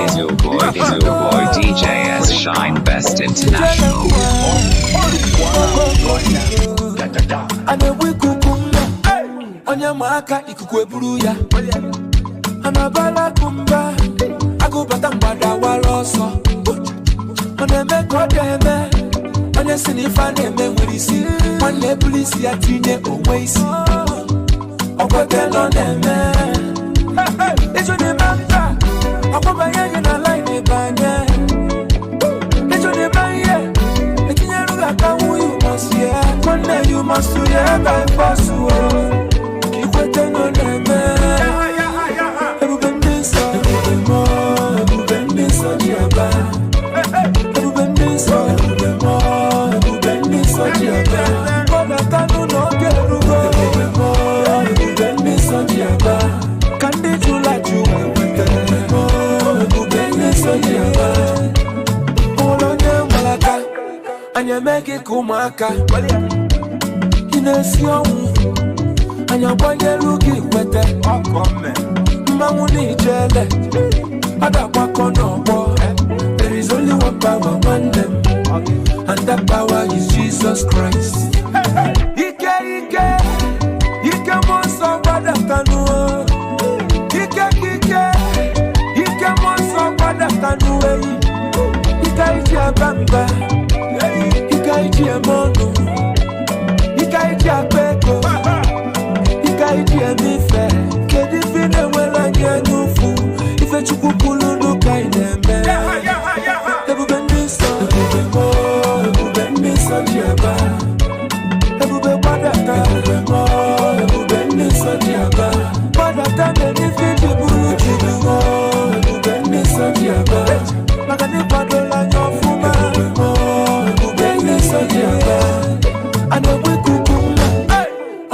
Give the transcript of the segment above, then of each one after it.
Is your boy DJ S Shine Best International. Onyamaka ikuku eburu ya anabala kumba agubata mbada waloso oneme kodeme onye sinifa na-eme nwere isi nwanne polisi ya tinye onwe isi okwetelo na-eme ejo na-ememba akwabanye na line ebanye ejo na-emanye etinyeru aka you must hear nwanne you must hear by force ikwetelo na-eme Anya make kumaka inesi onwu anya gbanyelu gi kwete mmanwu ni jele adakwako n'ogbo. There is only one power one them and that power is Jesus Christ. Ike monso kwada kanu Ike monso kwada kanu Ike iji abamba Ika iji emono, Ika iji apeko, Ika iji emife. Kedi fine wela nye nufu, Ife chukukulu nuka inembe. Ebube niso, Ebube niso jiaba. Ebube wadaka, Ebube niso jiaba. Wadaka menifi jiburu jibu, Ebube niso jiaba. Magani padola nyofuma,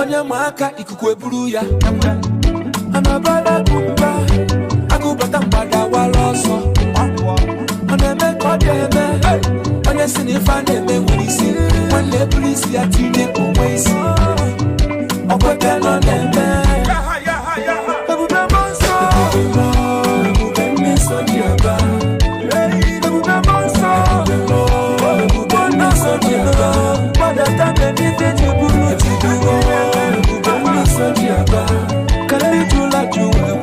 Onyamaka ikuku eburu ya anabala kumba agubata mbada waloso oneme kodeme onye sinifa na-eme nwere isi nwanne polisi ya tinye onwe isi okwetelo na-eme ebube monso ebube niso jiaba ebube monso ebube niso jiaba wadata menife jiburu jibu can we do like you were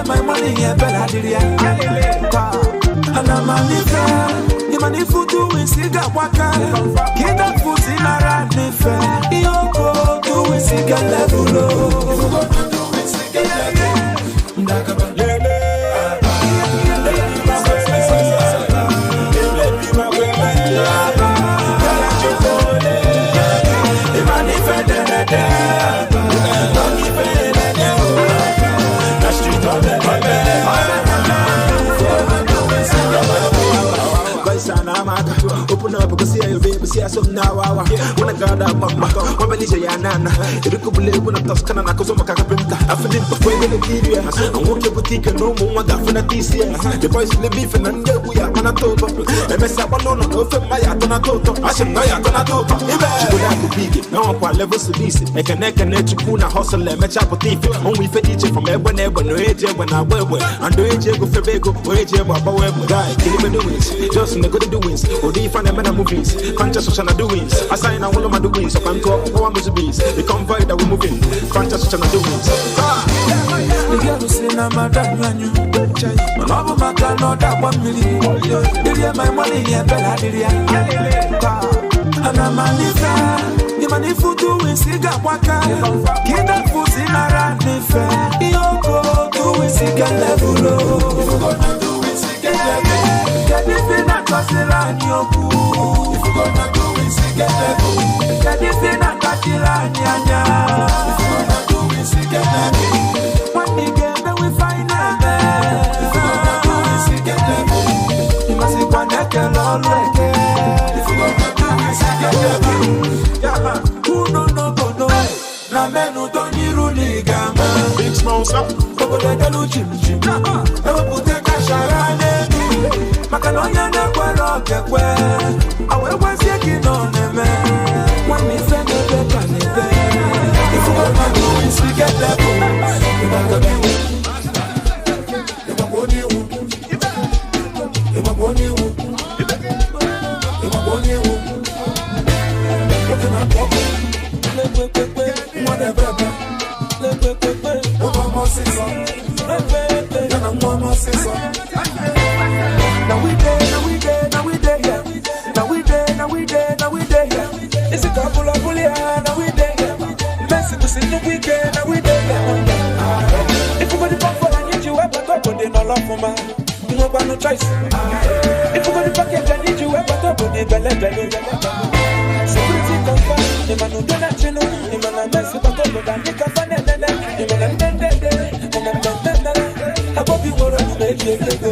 with my money, yeah, better did ya. And I'm a niffer. Imani futu wisiga waka. Kida futi na ra niffer. Iyoko. second level. If you gonna do it second level, ndakaba lele. Open up, go see your baby, see some now. When I got up, I'm Malaysia, Yana. You could believe when I touch Canada, because I'm a carpenter. I feel it before the video. I'm working boutique and no more than for the TCS. The boys live beef and we are on a total. MS Abalono, no for my Atonato. I should know Atonato. You would have to be now on levels to this. I can neck and let you put a hustle and match up with thief. Only for each from everyone, no age when I wear. And the age go for Bego, age about web guy, kill him doings. Just in the good doings. Or do you find them in the movies? Conscious social doings. I sign all of my doings. So I'm talking about my bees. They come by that we're moving. Conscious social doings. The girl who say, I'm a dad, you. My love, my car, not that 1 million. Did you have my money? Yeah, Bella, did you? And I'm a liver. The money for doing cigar waka. Get that food in a rat. You go to a cigar level. If you're gonna do it, cigar level. Get it in a Castellani, if you're gonna do it, cigar level. Get it in a Castellani, if you're gonna do it, cigar level. One day, we find a man. If you're gonna do it, cigar level. You must be one that can all wreck it. If you're gonna do it, cigar level. Who don't know, go no. Na men who don't need ruling gamma. Big smoke up. Over the Luchim. Ever put a cash around it. Makanoya na kwa roke kwe. Awe wasiki on the man. When we send the paper, if you want to do it, we get that boom. You want to do it. You want to do it. You want to do it. You want to do it. You can walk. Whatever. One more season. One more season. Now we there, yeah. Now we there, yeah. It's a couple of bully, now we there, yeah. Mexico in the weekend, now we there, yeah. If you go to Buffalo, I need you ever talk, but they no love for man. You no got no choice. If you go to Package, I need you ever talk, but they belly. Security confirm, the man who do that, you know. The man I mess with, but I need to find it, the man I hope you were to make it go.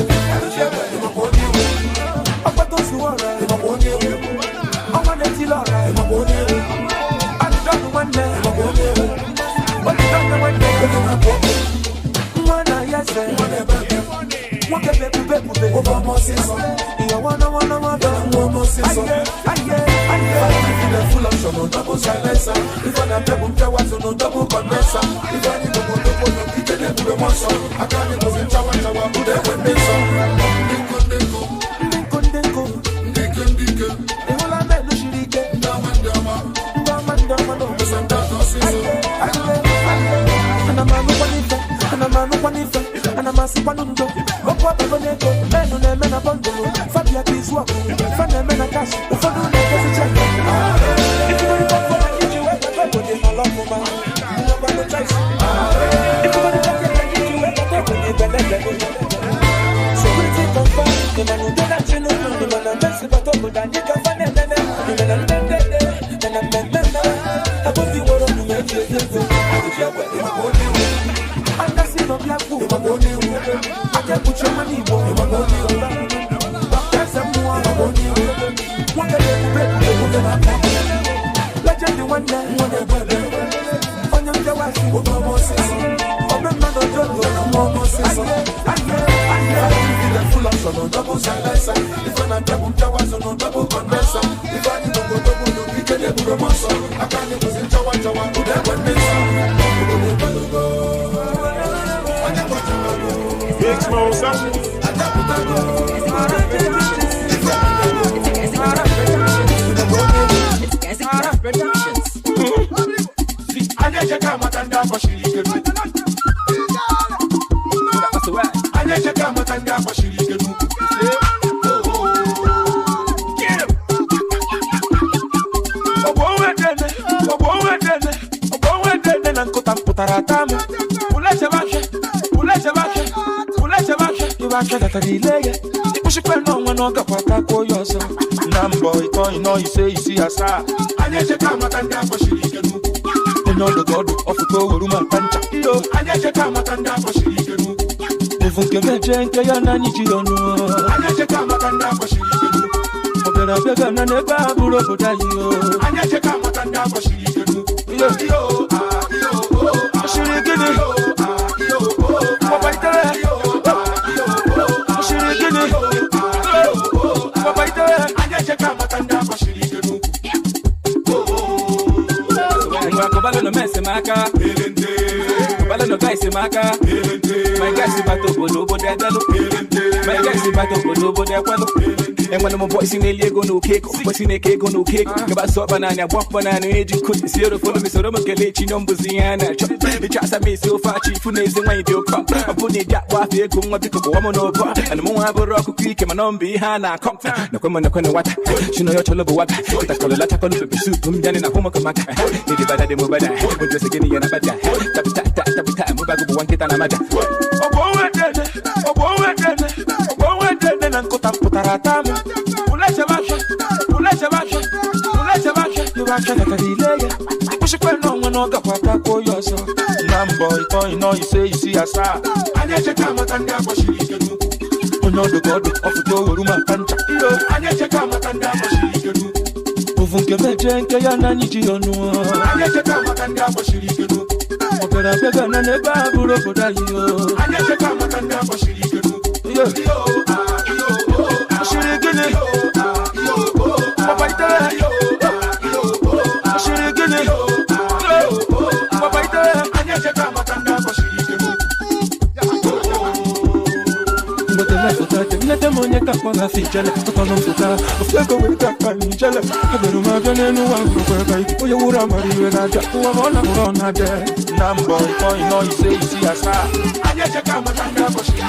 Big Smoke Get him! na nkụta mpụtara atama iwacha gatara ile ya ịkpụchikwa n'ọnwa na ọ gakwa takwuo ya ọzọ na mbọ ịtọ ịnọ ise isi asaa anyị echeka amata ndị akpọchiri ike n'ukwu onye ọdụdụ ọdụ ọfụta oweru maka ncha iyo anyị echeka amata ndị akpọchiri ike n'ukwu evu nke meje nke ya na anyị ji ọnụ anyị echeka amata ndị akpọchiri ike n'ukwu ọ bịara bịaga na n'ebe a bụrụ obodo anyị anyị echeka amata ndị akpọchiri ike n'ukwu iyo ọchịrị gịnị ọbaitere ọchịrị gịnị ọbaitere anyị echeka amata ndị akpọchiri ike n'ukwu Kobalo no mess maka Kobalo no guys maka My guys bato bodo bodo dalo My guys bato bodo bodo kwalo And when my boys in the go no cake boys in the cake no cake Gaba so banana walk banana eji could zero follow me so don't get late numbers yana the chance I made so far chief names when you do come I put it that wa fe ko ngwa biko wa mo no ba and mo ha boro ku quick man on be ha na come no come no what she know your cholo bo what ta ko la ta ko be soup dum jani na homa kama ni di bada de mo bada mo just again yana bada ta mo ba go one kita na maja obo wede na nkota mputara atama uleche basha iwacha gatara ile ya ịkpụchikwa n'ọnwa na ọ gakwa takwuo ya ọzọ na mbọ ịtọ ịnọ ise isi asaa anyị echeka amata ndị akpọchiri ike n'ukwu onye ọdụdụ ọdụ ọfụta oweru maka ncha iyo anyị echeka amata ndị akpọchiri ike n'ukwu ovu nke meje nke ya na anyị ji ọnụ anyị echeka amata ndị akpọchiri ike n'ukwu ọ bịara bịaga na n'ebe a bụrụ obodo anyị anyị echeka amata ndị akpọchiri ike n'ukwu iyo ọchịrị gịnị ọbaitere ọchịrị gịnị ọbaitere anyị echeka amata ndị akpọchiri ike n'ukwu Nete monye kakwa na fichele Tokolo mfuka Ofeko wika kanjele Haberu mabene nuwa Kweka iki Oye ura mariwe na ja Uwa mona murona de Nambo ito ino ise isi asa Anye cheka matanga koshiki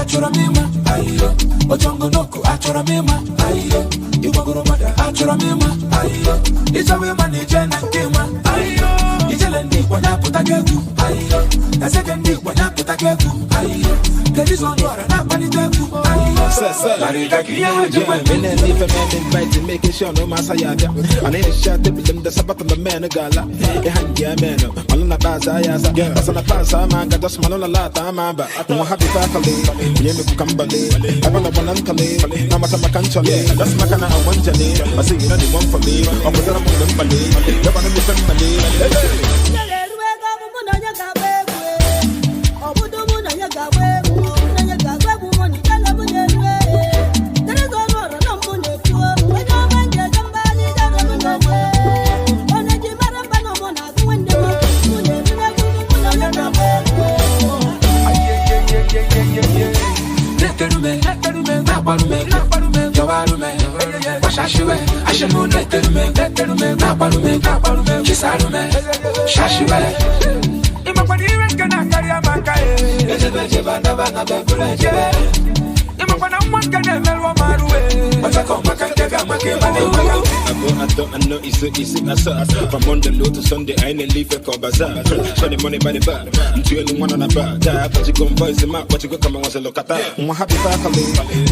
Achora mima, ayo. Ojongo noko, achora mima, ayo. Ibogoro mada, achora mima, ayo. Ichawe manije na nkema, ayo. Ichelendi wanya putagegu, ayo. Nasekendi wanya putagegu, ayo. Kedizo nwara na panitegu, ayo. Larita kiya wajima. Mene nife mene invite, making sure no masa yada. Anene shate bilim da sabata na mene gala. Ehangi ya meno, malona baza yasa. Basa na pasa manga, dos malona lata mamba. Mwa happy fakali. Yemi kukambale, I wanna banantale, Namata makanchale, that's makana I want jale, I say you know the one for me, I'm with them bale, you wanna be family. Shashiwe, Ashemu neterume, naparume, chisarume, shashiwe. Imapaniwe kana karia makae, ejeba na bebulege. Imapana mwakane melwa maruwe, matako makatega makemane. I know it's easy as from Monday low to Sunday, I ain't leave a call bazaar. Spend money by the bar, I'm doing one on a bar. But you go voice them out, but you go come and look at that. I'm happy family,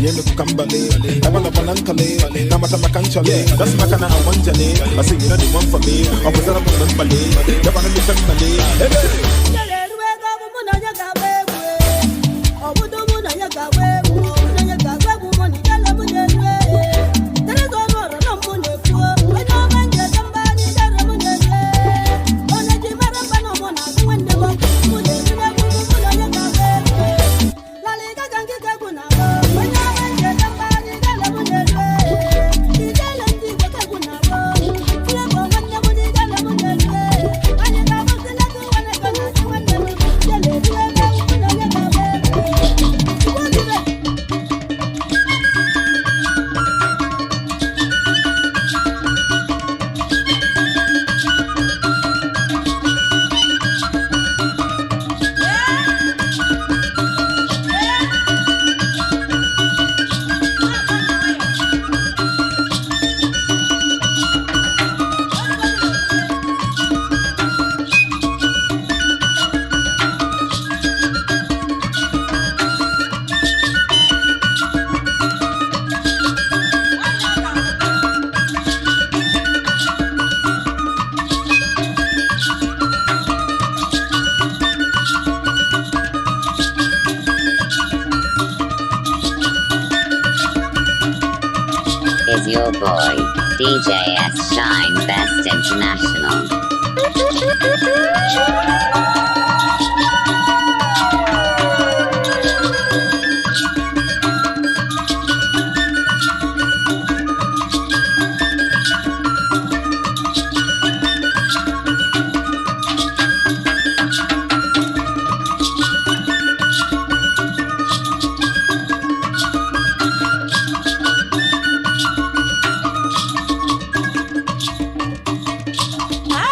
Yemi Kukambale, I wanna banantale, Namata makanchale, that's my kind of one jale. I say you know the one for me, I'm with them bale, you wanna be family. your boy, DJ S Shine Best International. Ah!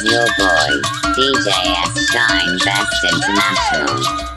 is your boy, DJ S Shine Best International.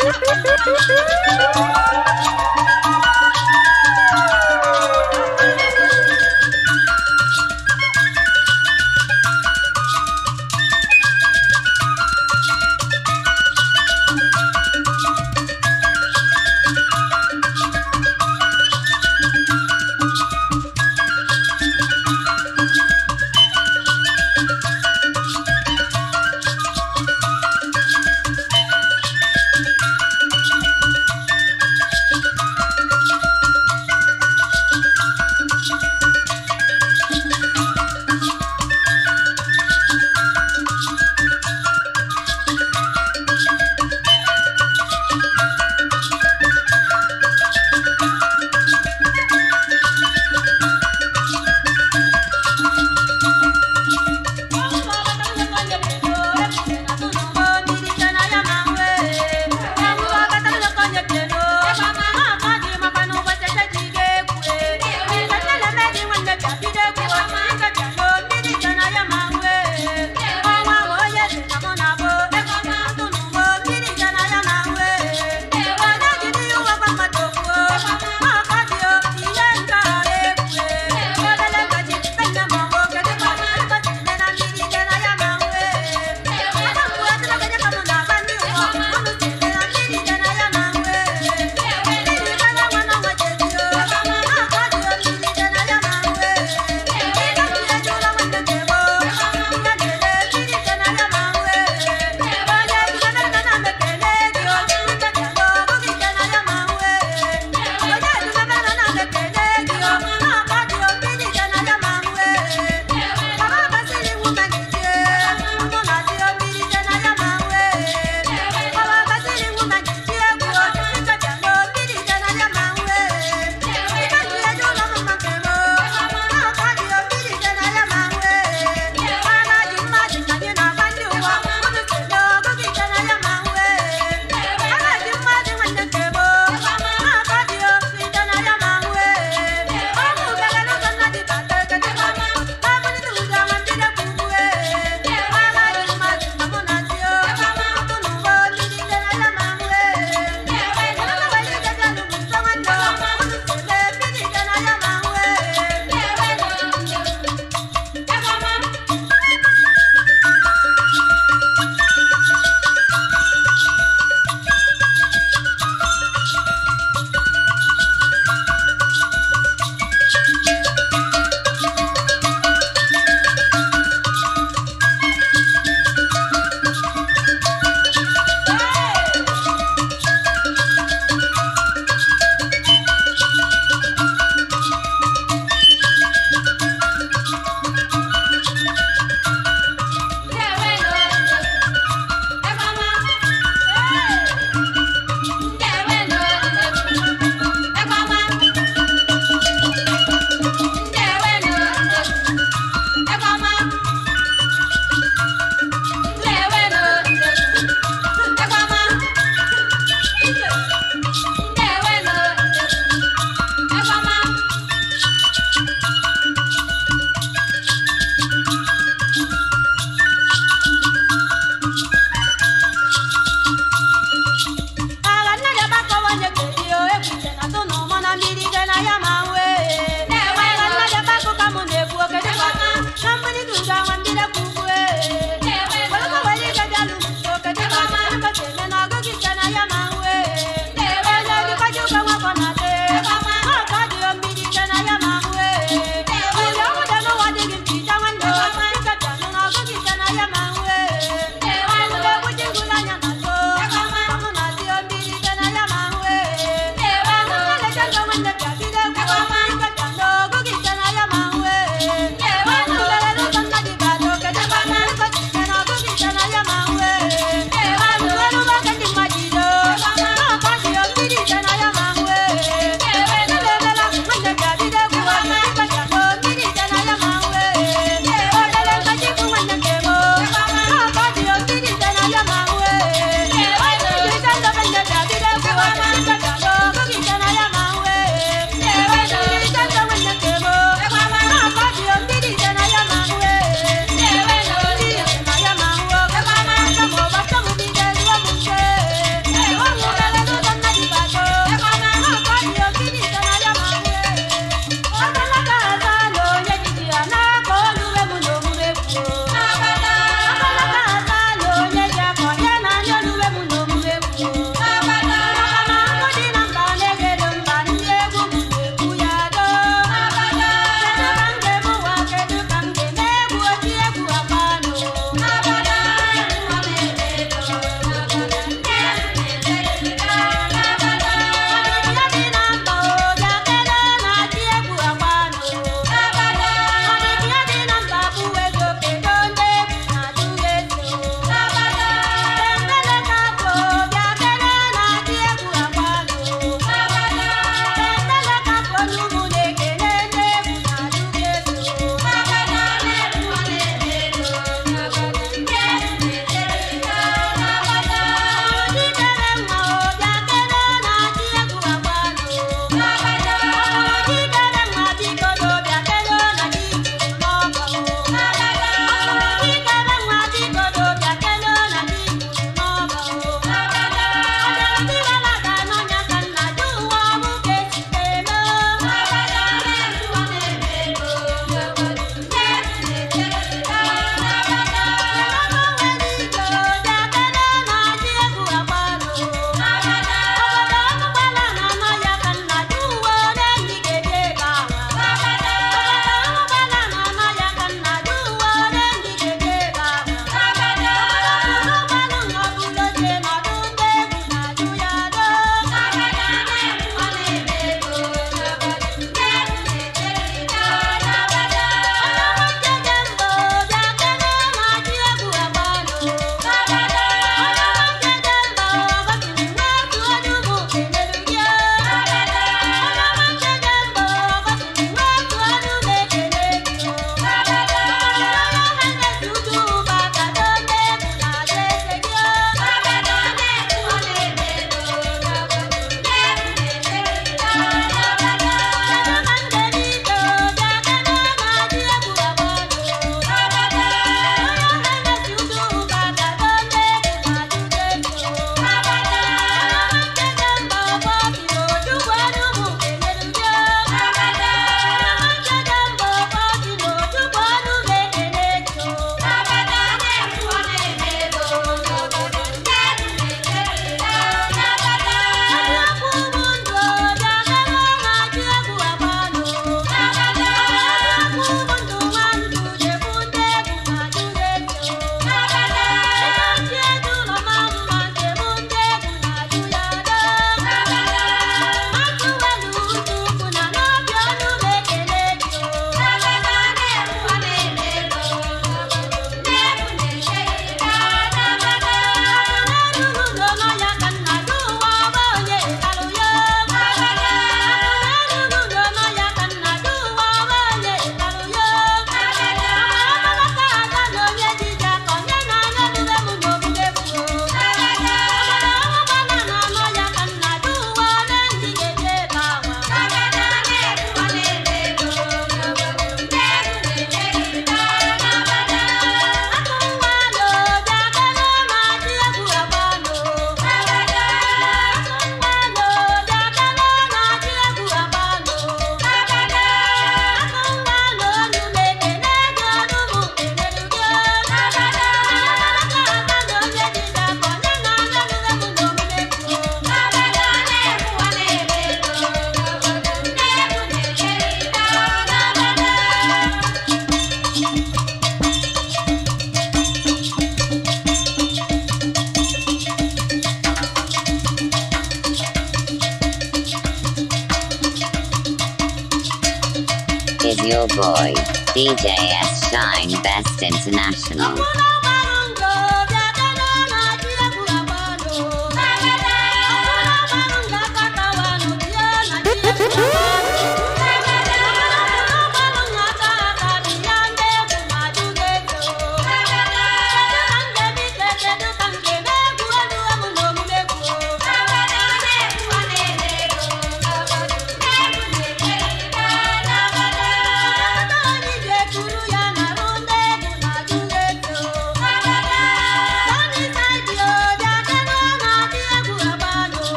Your boy, DJ S Shine Best International.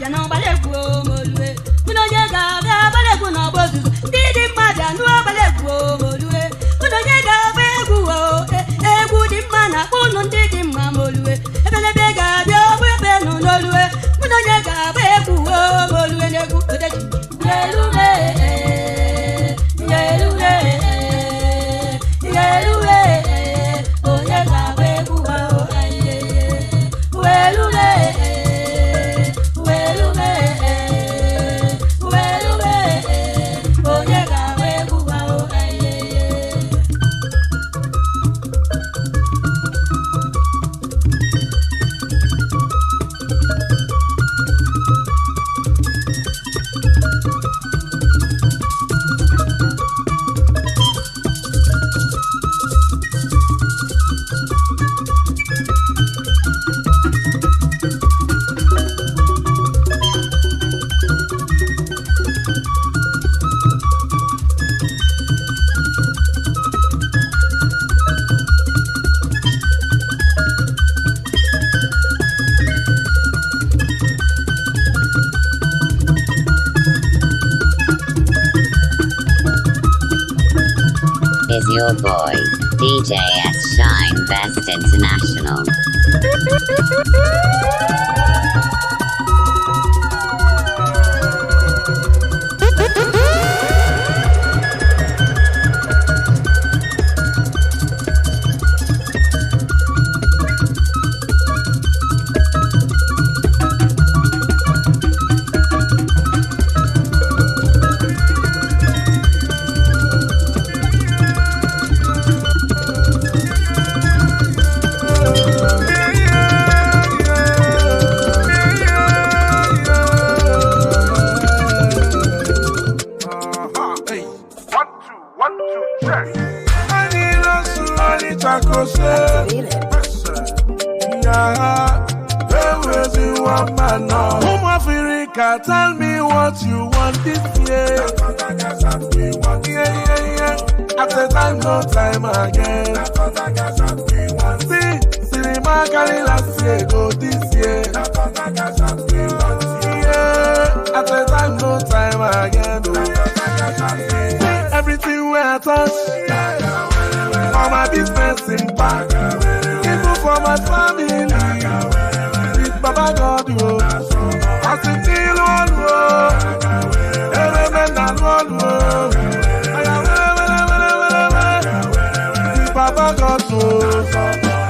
bịa n'ọgbara egwu omolue onye ga-abịa agbara egwu n'ọgba ozuzo ndị dị mma bịa n'ọgbara egwu omolue onye ga-agba egwu egwu dị mma na-akpọ ụnụ ndị dị mma molue ebelebe ga-abịa ọgbụ ebe nụ n'olue onye ga-agba egwu omolue n'egwu odeji yelule yelule yelule onye ga-agba egwu welule Is your boy, DJ S Shine Best International. Tell me what you want this year. After time, no time again. See, cinema carry last year, go this year. After time, no time again. See, everything where I touch, all my business impact. Even for my family, with Baba God, you. I see till one road, every man and one road. Papa God knows.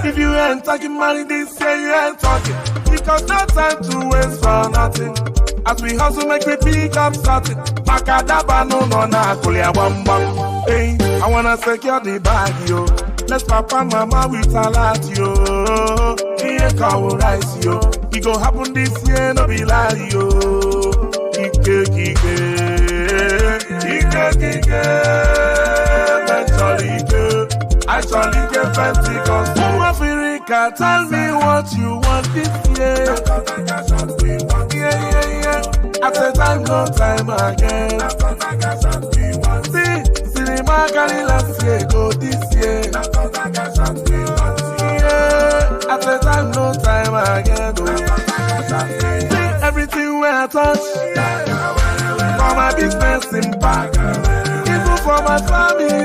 If you ain't talking money this year, you ain't talking. Because no time to waste for nothing. As we hustle, make we pick up something. Makadaba no na kulia bam bam. Hey, I wanna secure the bag, yo. Let's papa mama with a lot, yo. Here cow rice, yo. It go happen this year, no be lie, yo. Kike, kike, kike, kike. Actually, get Pentecost. Africa, tell me what you want this year. After time, no time again. See, cinema carry last year, go this year. After time, no time again. See, everything where I touch, for my business impact, even for my family.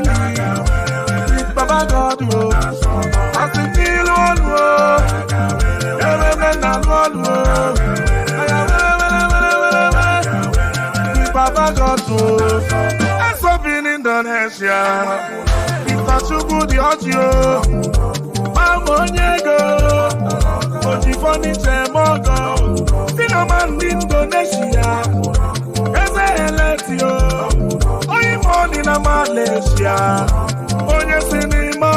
Baba God, oh, I see till one road, every man and one road. Baba God, oh, I'm so in Indonesia. If I should go the audio, I'm on Yego, Ojifoni Chemogo, Sinoman Indonesia, Eze Eletio, Oimon in Malaysia. Onye sinimo,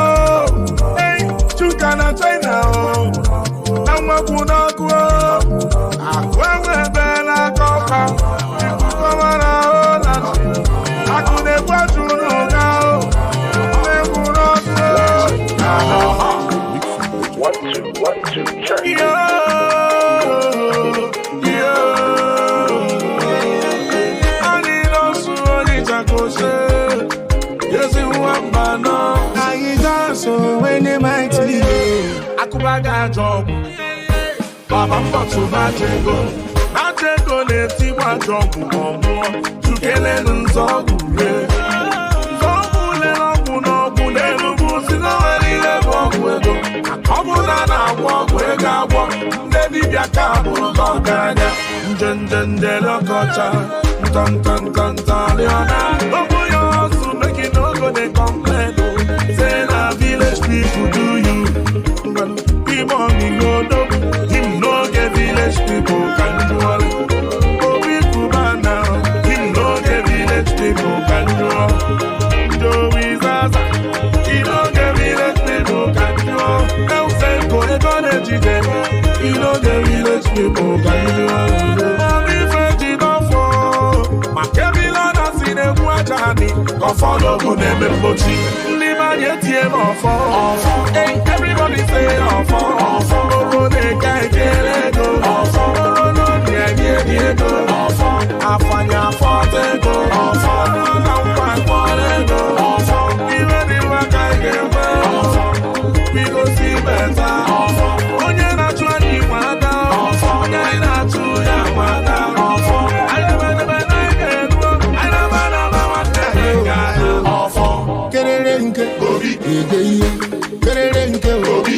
hey, chuka na China, na mwakuna kuo, akwewe bela koka, ikuko wana Holland, akune kwa chunuga, akune kuno kuo. Yo, yo, ani nosu oni chakoshe. Yes, you want no. I so when they might Akubaga job. Baba Fox, Matego. go neti wa jogu omo chukele nzogu re zogu le logu no gu le lugu si no weli le bogu ego akobu na na bogu ego abo ndebi bia ka bu goganya njenjende lokocha tan tan tan tan leona obu yo so make you no go dey complain say na village people do you the money no no him no get village people can do all obi kubana him no get village people can do all Joey Zaza he no get village people can do all now say go e go dey jide he no get village people can do all obi feji don fall makebila na sine guajani go follow go neme pochi limanye tie mo fall hey everybody say off off oh they can't get it go off oh no yeah go off afanya forte go off no pan go off even if I can't get off we go see better off onye na chwani wada off onye na chu ya wada off I never off kererenke obi edeyo kererenke obi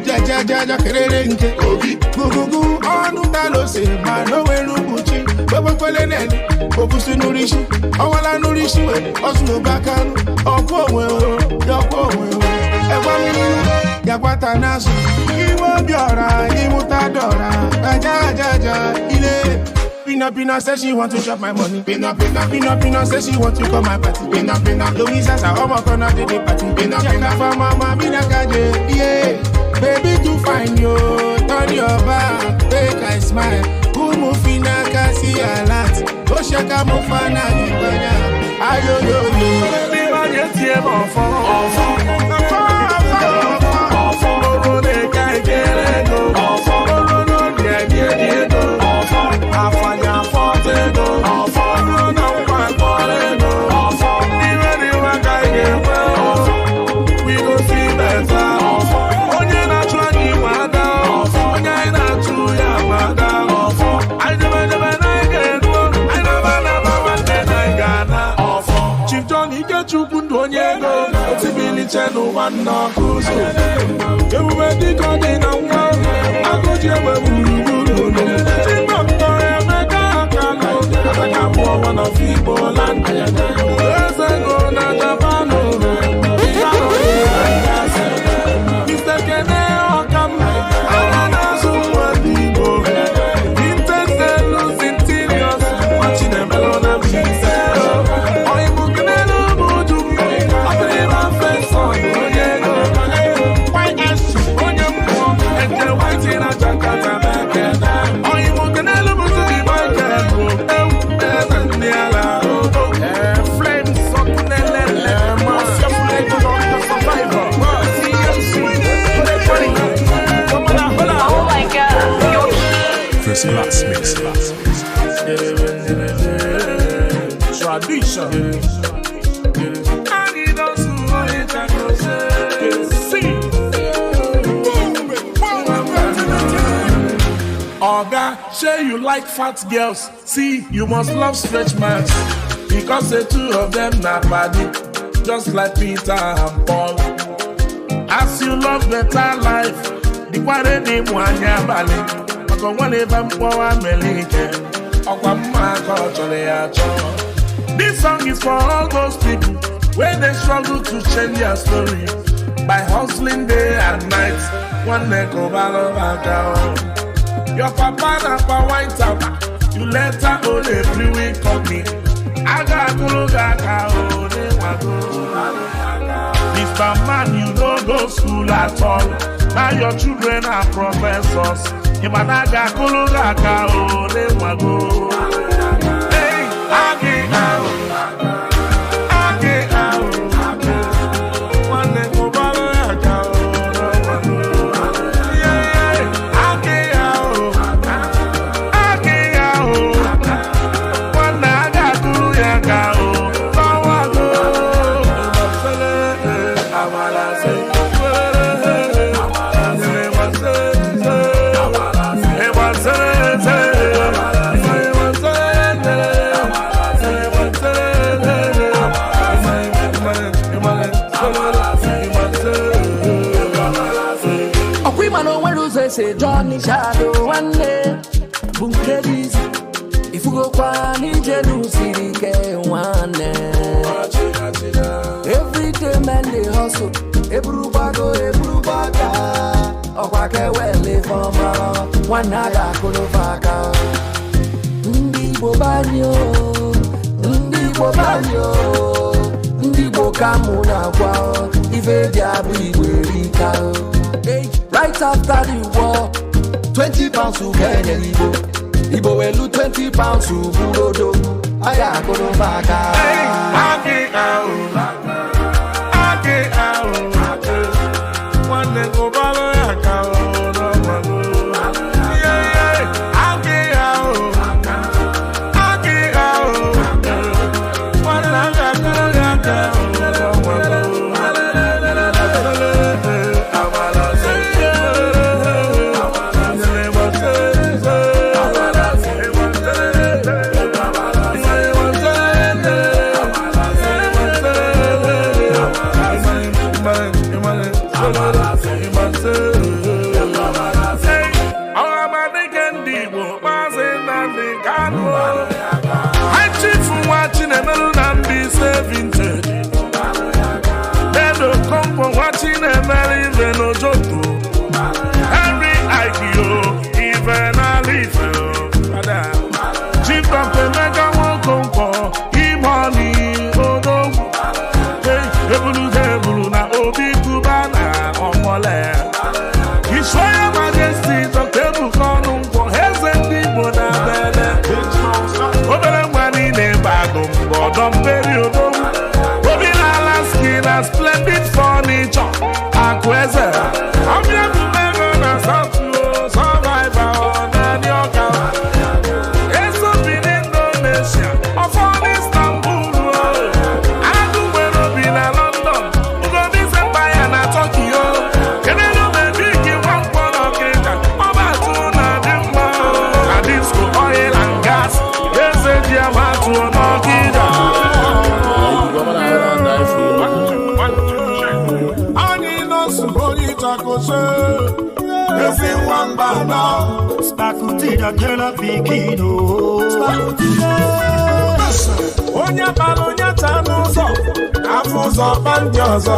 jaja kererenke obi gugugu onu talose ma no wenu buchi gbogbo pele neni okusi nurishi awala nurishi we osuno bakanu opo onwe o yopo onwe o egwa mi yagbata nasu iwo biora imuta dora jaja ile Pina says she want to chop my money. Pina says she want to come my party. Pina Louisa sa omo kona de the party. Pina for mama Pina kaje. Yeah, baby too fine yo. Turn your back, make I smile. Kumu fina kasi alat. Go shaka mo fana ni banya. Ayo yo. Baby man yes ye mo for. Afanya forte go off no no pan go off even if I can't get well we go see better off onye na chwani wada off onye na chu ya wada off I never get one I never want that I gana off Chief Johnny get you kundu onye go tibili chenu one no kuzo ewu me di kodi na nwa agoje we buru I one of people land. Let's go na Japan. Mr. Kene Okam. Alana Suwadigo. Intense losing serious. Watching them alone and peace. I'm looking at the mood. I believe I'm face on Diego. White ash on your mom. And you're white in a jacket. I'm looking at the mood. First class mix. Tradition. Oga, say you like fat girls. See, you must love stretch marks. Because the two of them not body. Just like Peter and Paul. As you love better life, the quarry name one ya bali. This song is for all those people when they struggle to change their story by hustling day and night. One neck over down. Your papa na pa wine tapa, you let her only every week company. I got Kulugaka only wago. Mr. Man, you don't go school at all. Now your children are professors. Imanaga Kulugaka only wago. Hey, Agi out. One neck over down. say Johnny Shadow one day. Bunkelis, if you go kwani jenu sirike one day. Every day man they hustle, everybody. Okwake wele foma, wanada kulufaka. Ndi bobanyo, ndi bokamuna kwao. Ife diabu igwerika. Right after the war, 20 pounds to Kenya Ibo welu 20 pounds to Burodo. Aya kulufaka. Splendid furniture, Akweze. I'm here to make on a survivor on your couch. It's up in Indonesia, of all Istanbul. I do well up in London, who go this empire and Tokyo. Can I know the big one for the Kenya? About to Nadimba, a disco oil and gas. Yes, a diamond to Nokida. Spakuti da kela vikino. Onya balonya tanuzo, afuzo bandiozo.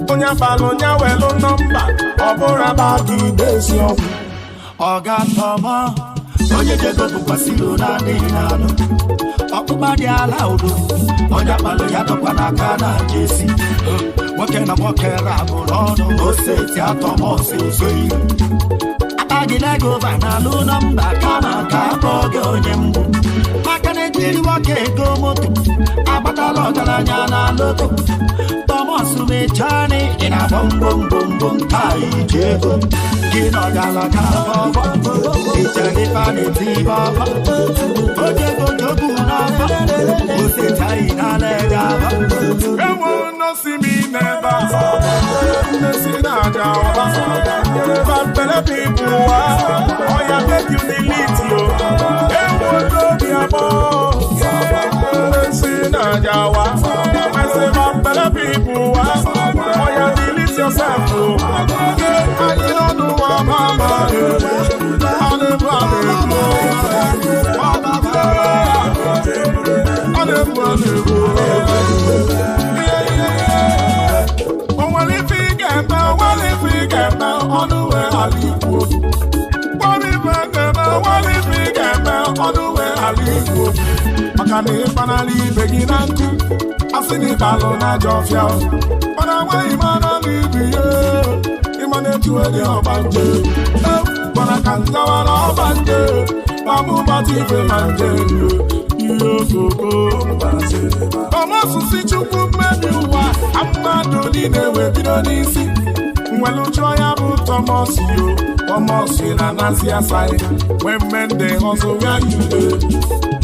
Onya balonya welo number, obora bagi desio. Oga Toma, onye jego bukwasilo na ninano. Okuba di ala udo, onya balonya tokwana kana jesi. Woke na woke rabu lono, oseti atomo sosoi. Agina go vana luna mbaka maka boge onyembu. Makane jiri woke go moto, abata logala nyana loto. Tomosu mechani ina bom bom bom bom tai jego. Gino gala kabo, ichani pani tiba. Oje go jogu naba, oseti ina legaba. Ewo no see me never. See na jawa. But better people oh yeah, make you delete you. Ewo no be abo. See na jawa. I say but better people oh yeah, delete yourself. I don't know what mama do. I Makani panali beginanku asini balo na jofia mana wa imana bibiye imane tuwe obanje mana kanza wala obanje mamu bati fe manje yo koko kama susi chukwu mebi uwa amado ni newe bido n'isi nwelu choya bu Thomas yo Thomas na nasi asai when men dey hustle where you dey.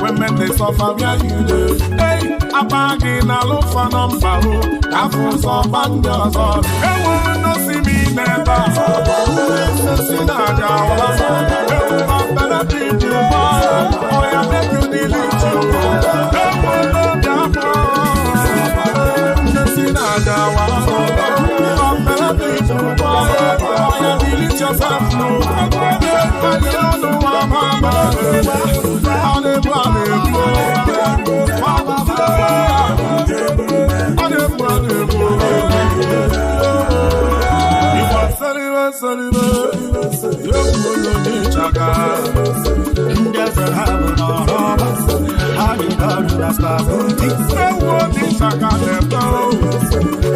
When men they suffer, where you do? Hey, a baggy na look for number. I feel so bad, they will not see me never. See that I'm better people. Oh, yeah, make you delete you. They will not see that I'm better people. Oh, yeah, delete yourself. n'aka ndị eze ha bụ n'ọrọba ha na-edorụ na stabuti ewu obi saka na-eto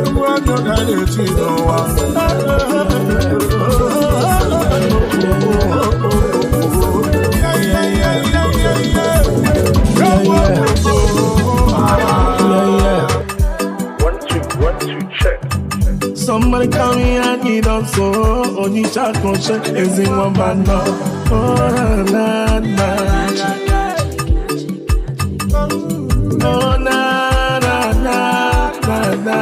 ewu onye ọ ga-eti n'ụwa Somebody call me, I need them so. Only chat can check is in one band. Oh, na na. Oh, na na na na na.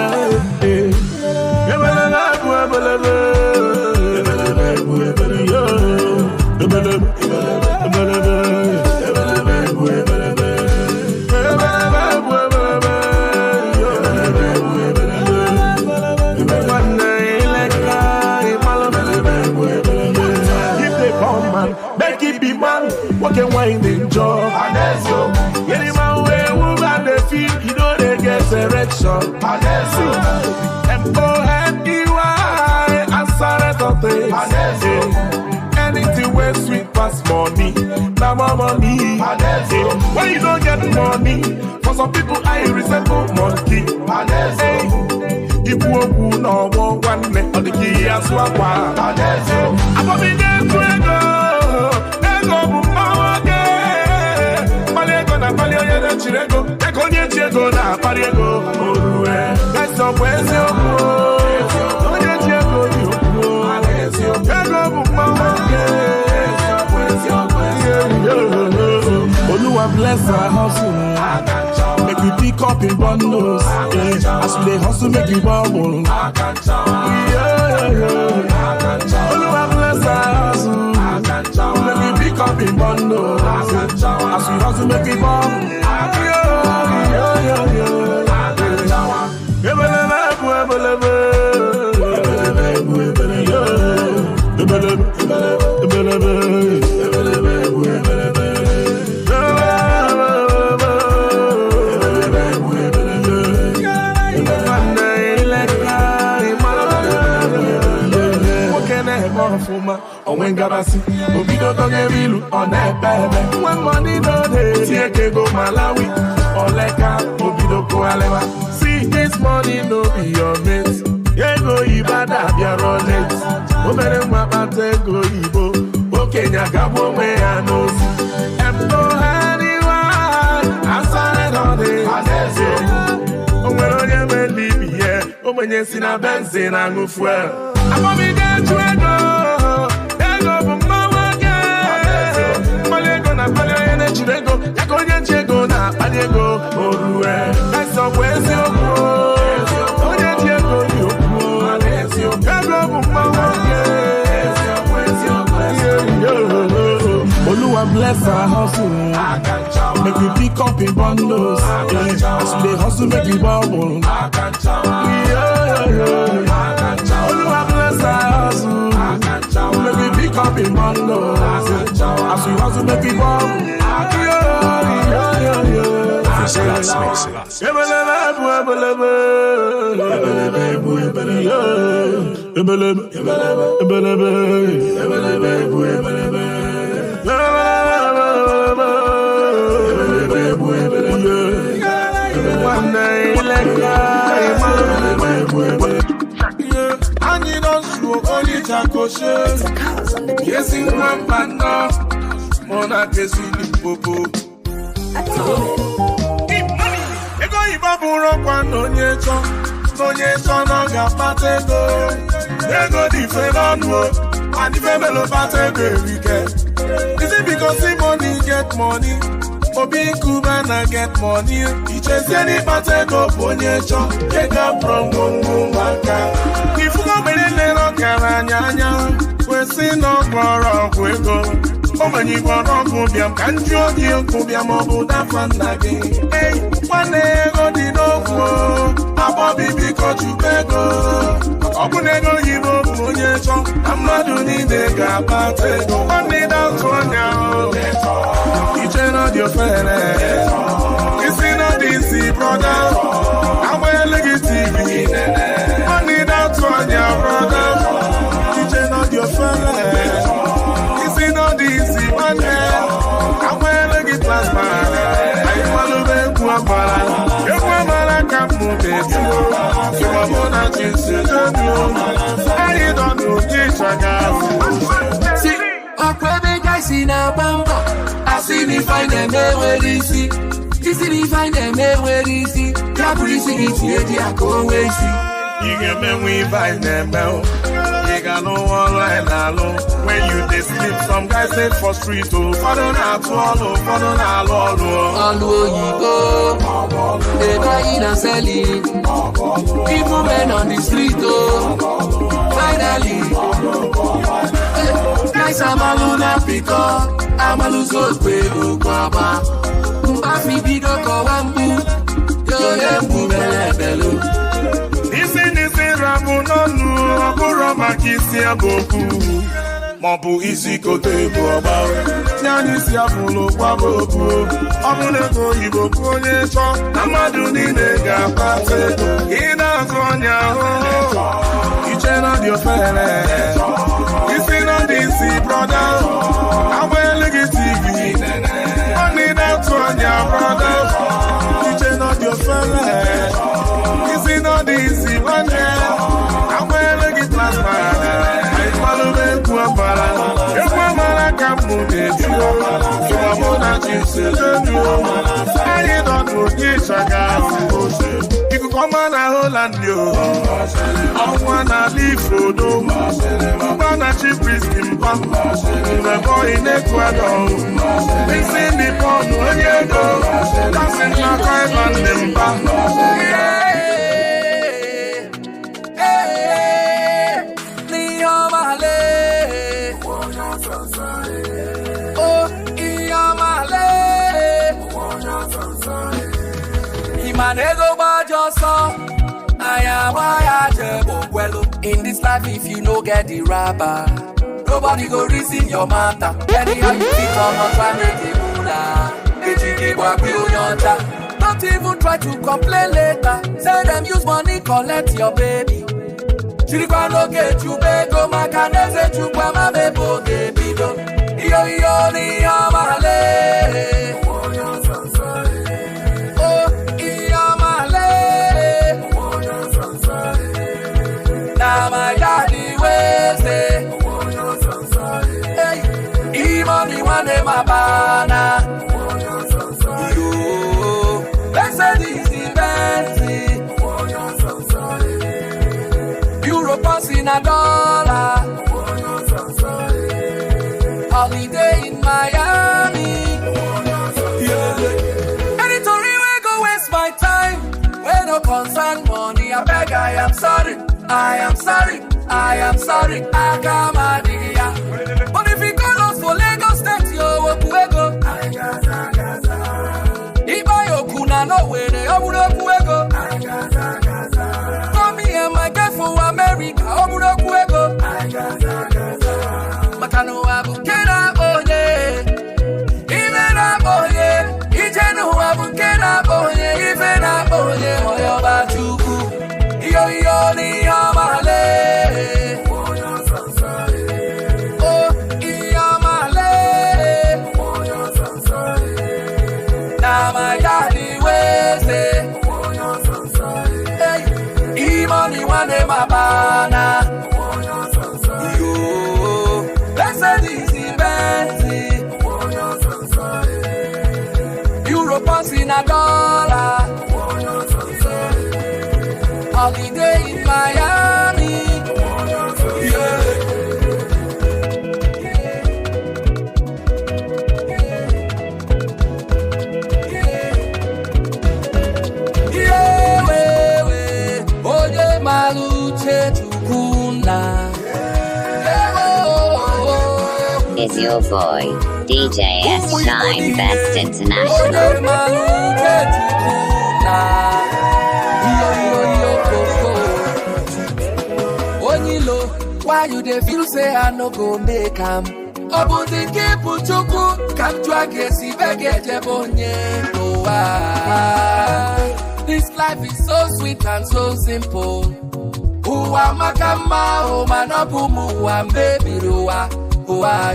Walking wine enjoy. Any man way move and they feel you know they get erection. M-O-N-E-Y Asaretote. Anything way sweet pass money. Now more money. When you don't get money, for some people I resemble monkey. If you no one leg on the key as well. I'm a big Chirego, Ekonye Chiego na Pariego, Orue, Esto Puezio, Onye Chiego, Ego Bumawange, Oluwa bless our hustle, make we pick up in bundles, as we dey hustle make we bubble. Oluwa bless our hustle, make we pick up in bundles, as we hustle make we bubble. When Gabasi, Obido Togevilu, on that baby. When money no day, see go Malawi, Oleka, Obido Koaleva. See this money no be your mate. Yego Ibada, your Rolex. Omere Mapate go Ibo, Okenya Gabo me anos. Empo anyone, answer on the Omeroye me Libye, Omenye Sina Benson and Mufuel. I'm a big go. Chirego, Yakonya Chego na Padiego, Orue, Esto Puezio, Onye Chiego, Alessio, Ego Bumawange, Oluwa bless our hustle, make we pick up in bundles, as we dey hustle make we bubble. Oluwa bless our hustle, make we pick up in bundles, as we hustle make we bubble. Anyi don slow only Chakoshe. Yes, in one banda. Mona kesi Limpopo. Ego ibaburo kwa nonyecho no gapate go. Ego di fenonwo, and di femelo pate go weekend. Is it because the money get money? Obi Kuba na get money. Iche seni pate go ponyecho. Ega from Gongo Maka. If you go bele no karanyanya, we see no kwara kwego. Omenyi gwara kubiam kanju ogi kubiam obuda fandagi. Hey, wane ego di nokwo, abobi biko chubego. Obunego yibo munyecho, amadu ni dega patego. Oni da tonya o, iche no dio fere. Isi no disi brother, awele TV. Oni da tonya brother, iche no dio fere. Isi no disi. isi na bamba. I see me find them where they see. This is me find them where they see. Ya polisi iti I go away see. You get me we find them now. You got no one right now. When you dey sleep, some guys stay for street. Oh, follow na swallow, follow na lolo. All you go, they buying and selling. People men on the street. Oh, finally, nice amalu na pick up. Amalu so pelu kwaba. Mbafi bido kwa wambu. Yo yembu bele belu. Nisi rabu nonu. Akuro makisi aboku. Mabu isi kote boba. Nyani si afulo kwa boku. Amule go ibo konye cho. Amadu ni nega pate. Ina zonya ho. Iche na dio fere. Isi na disi brother. Awele TV. Only that one ya brother. Iche na dio fere. Isi na disi one ya. Awele plasma. I follow them to a para. If I'm a camu de Dio. So I'm on a chisel. I don't know this I got. You could come on a Holland, yo. I wanna leave for them. I'm gonna chip risk in Pam. The boy in Ecuador. They send me porn when you go. That's in my time and them back. In this life, if you no get the rapper, nobody go reason your matter. Anyhow you think or not, try make it move. Don't even try to complain later. Say them use money, collect your baby. Chirikwa no get you beg, go makanese chukwa mabebo gebido. Iyo ni yamale. My daddy way say, hey, money one day my banner. You, Mercedes Benz, Europe in a dollar. Holiday in Miami. Anytime we go waste my time, when no concern money, I beg, I am sorry. I am sorry, I come out here. But if you call us for Lagos State, yo, Opuego. Iba yo kuna no way, they omudo Opuego. Come here, my girl for America, omudo Opuego. Makano abukena oye, Ivena oye, Ijenu abukena oye, Ivena oye, Oyo Bachuku. Yo ni yamale. Oh, yamale. Now my daddy way say, hey, money one day my banner. Yo, Mercedes Benz, Europe in a dollar. Holiday in Miami. Oye maluche tukuna. Is your boy, DJ S Shine Best International. Why you dey feel say I no go make am? Obuti kipu chuku, come to a gesi begete bonye noa. This life is so sweet and so simple. Uwa makama, o manabumu, uwa baby ruwa, uwa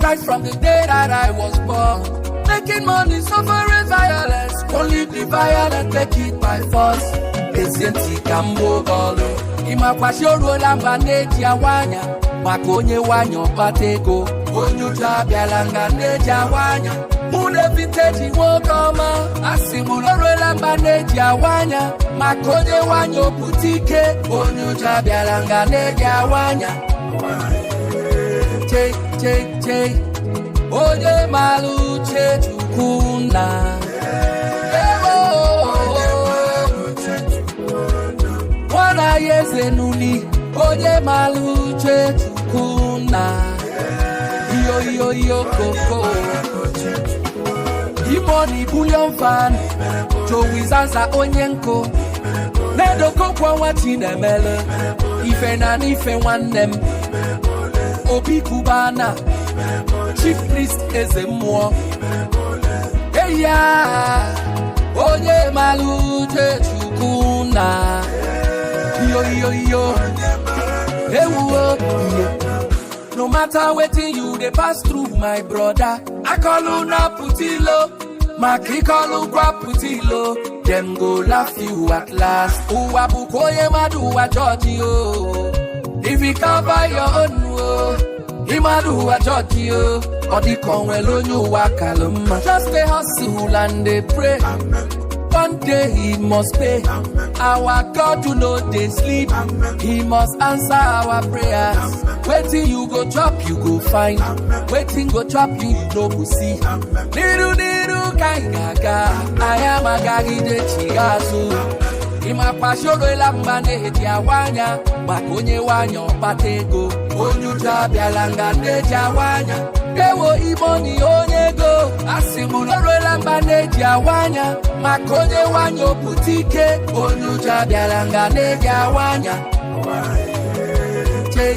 right from the day that I was born, making money, suffering violence. Only the violent take it by force. Esienti kambo golo. Imakwasho rola mbaneji awanya. Makonye wanyo patego. Onyuja bialanga neja wanya. Mune vintage wokoma. Asimulorela maneja wanya. Makonye wanyo butike. Onyuja bialanga neja wanya. Che. Oye maluche tukuna. Wana yeze nuni. Oye maluche tukuna. Yo koko. Imoni bullion fan. Joey Zaza onyenko. Nedo kokwa watinemele. Ife na nife wanem. Obi Kubana. Chief priest ezemwo. Hey ya. Oye maluje chukuna. Yo. Hey wo. No matter wetin you dey pass through, my brother. I call you na putilo. Maki call you gwa putilo. Them go laugh you at last. Uwa bukoye maduwa judge you. If you can't buy your own, Imadu a judge you. Or the conwell on you wakalum. Just they hustle and they pray. One day he must pay. Our God do not they sleep. He must answer our prayers. Waiting you go chop, you go find. Waiting go chop, you no go see. Niru kaingaga. I am a gagi de chigazu. Ima pashoro ilambane diawanya. Makonye wanyo patego. Onyuja bialanga de diawanya. Ewo imoni onyego. Asimuloro ilambane diawanya. Makonye wanyo butike. Onyuja bialanga de diawanya. Che.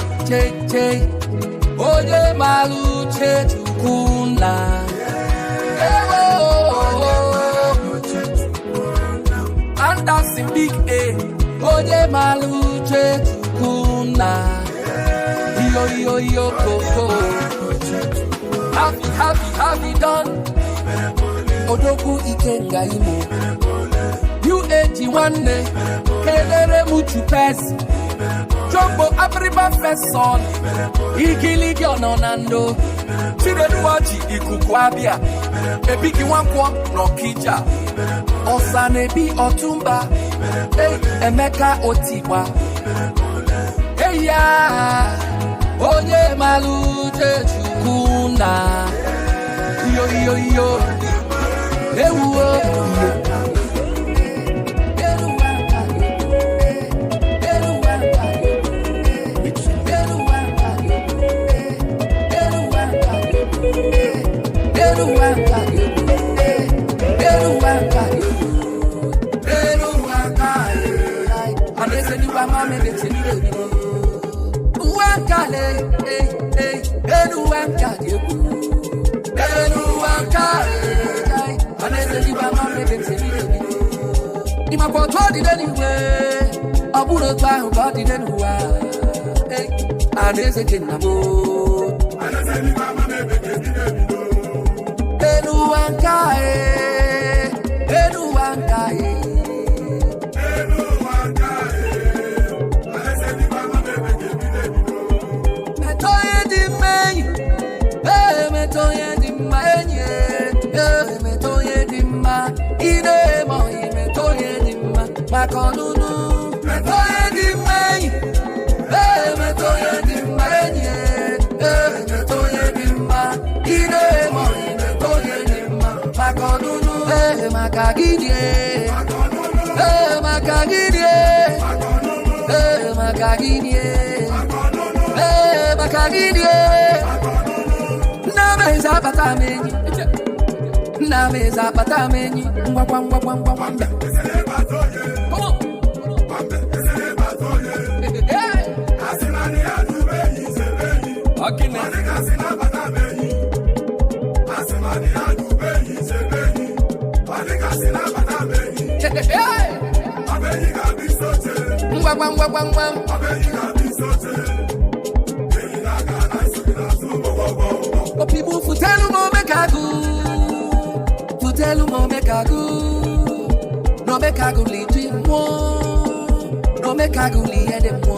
Oye maluche tukuna. And that's in big A. Oye maluche tukuna. Yo koko. Have done. Odoku ikenga imo. UAG one day. Kelere muchu pesi. Jumbo abriba feson. Igili giononando. Chiredu wachi ikukwabia. Ebiki wankwo no kija. Osanebi otumba. Emeka otiwa. Hey ya. Oye maluje chukuna. Yo. Ewo. Ima kwa twadi anyway. Abuno twa body anyway. Anese kenabo. Anese ni mama mebe kenabo. Nameza batameni ngwa People futelu mo mekagu no mekagu li mo no mekagu li ede mo